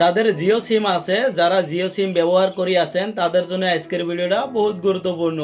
যাদের জিও সিম আছে, যারা জিও সিম ব্যবহার করে আছেন তাদের জন্য আজকের ভিডিওটা বহুত গুরুত্বপূর্ণ।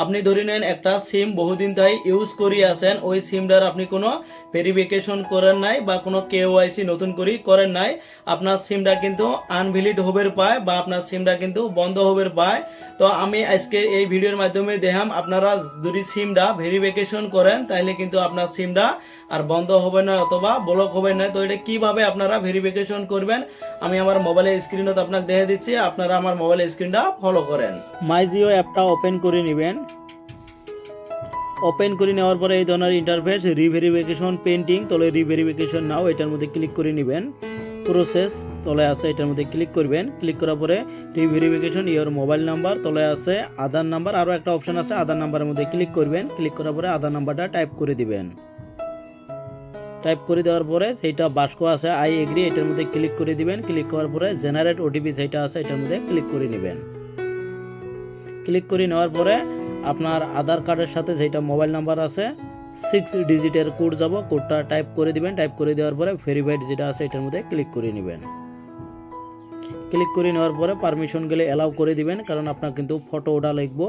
আপনি ধরে নেন একটা সিম বহুদিন তাই ইউজ করে আছেন, ওই সিমটার আপনি কোনো ভেরিফিকেশন করেন নাই বা কোনো কেওয়াইসি নতুন করে করেন নাই, আপনার সিমটা কিন্তু আনভ্যালিড হবার পায় বা আপনার সিমটা কিন্তু বন্ধ হবার পায়। তো আমি আজকে এই ভিডিওর মাধ্যমে দেখাম আপনারা যদি সিমটা ভেরিফিকেশন করেন তাহলে কিন্তু আপনার সিমটা আর বন্ধ হবে না অথবা ব্লক হবে না। তো এটা কিভাবে আপনারা ভেরিফিকেশন করবেন আমি আমার মোবাইলের স্ক্রিনত আপনাকে দেখে দিচ্ছি, আপনারা আমার মোবাইলের স্ক্রিনটা ফলো করেন। মাই জিও অ্যাপটা ওপেন করে নেবেন। ওপেন করে নেওয়ার পরে এই ধরনের ইন্টারফেস রিভেরিফিকেশন পেন্টিং তলে রিভেরিফিকেশন নাও এটার মধ্যে ক্লিক করে নেবেন। প্রসেস তলে আছে এটার মধ্যে ক্লিক করবেন। ক্লিক করার পরে রিভেরিফিকেশন ইওর মোবাইল নাম্বার তলে আছে আধার নাম্বার, আরও একটা অপশন আছে আধার নাম্বারের মধ্যে ক্লিক করবেন। ক্লিক করার পরে আধার নাম্বারটা টাইপ করে দিবেন। টাইপ করে দেওয়ার পরে সেইটা বাক্স আছে আই এগ্রি, এটার মধ্যে ক্লিক করে দিবেন। ক্লিক করার পরে জেনারেট ওটিপি যেটা আছে এটার মধ্যে ক্লিক করে নেবেন। ক্লিক করে নেওয়ার পরে আপনার আধার কার্ডের সাথে যেটা মোবাইল নাম্বার আছে 6 ডিজিটের কোড যাব, কোডটা টাইপ করে দিবেন। টাইপ করে দেওয়ার পরে ভেরিফাইড যেটা আছে এটার মধ্যে ক্লিক করে নেবেন। ক্লিক করে নেওয়ার পরে পারমিশন গেলে অ্যালাউ করে দিবেন, কারণ আপনার কিন্তু ফটো ওটা লিখবো।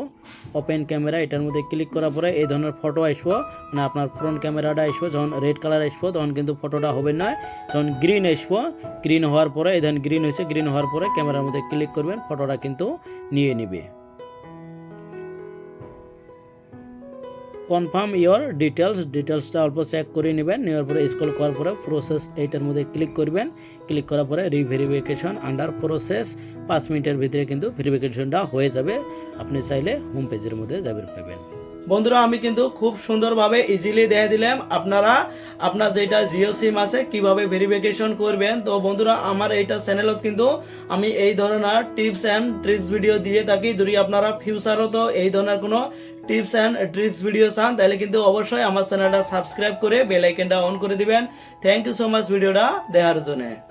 ওপেন ক্যামেরা এটার মধ্যে ক্লিক করার পরে এই ধরনের ফটো আসবো, মানে আপনার ফ্রন্ট ক্যামেরাটা আসবো। যখন রেড কালার আসবো তখন কিন্তু ফটোটা হবে না। যখন গ্রিন আসবো, গ্রিন হওয়ার পরে এই ধরনের গ্রিন হয়েছে, গ্রিন হওয়ার পরে ক্যামেরার মধ্যে ক্লিক করবেন, ফটোটা কিন্তু নিয়ে নিবে। কনফার্ম ইওর ডিটেলসটা অল্প চেক করে নেবেন। নেওয়ার পরে স্ক্রল করার পরে প্রসেস এইটার মধ্যে ক্লিক করবেন। ক্লিক করার পরে রিভেরিফিকেশন আন্ডার প্রসেস 5 মিনিটের ভিতরে কিন্তু ভেরিফিকেশনটা হয়ে যাবে। আপনি চাইলে হোম পেজের মধ্যে যাবেন পাবেন। বন্ধুরা আমি কিন্তু খুব সুন্দরভাবে ইজিলি দেখে দিলাম আপনারা আপনার যেটা জিও সিম আছে কিভাবে ভেরিফিকেশন করবেন। তো বন্ধুরা আমার এইটা চ্যানেলত কিন্তু আমি এই ধরনের টিপস অ্যান্ড ট্রিক্স ভিডিও দিয়ে থাকি। যদি আপনারা ফিউচারও তো এই ধরনের কোনো টিপস অ্যান্ড ট্রিক্স ভিডিও চান তাহলে কিন্তু অবশ্যই আমার চ্যানেলটা সাবস্ক্রাইব করে বেল আইকনটা অন করে দিবেন। থ্যাংক ইউ সো মাচ ভিডিওটা দেখার জন্য।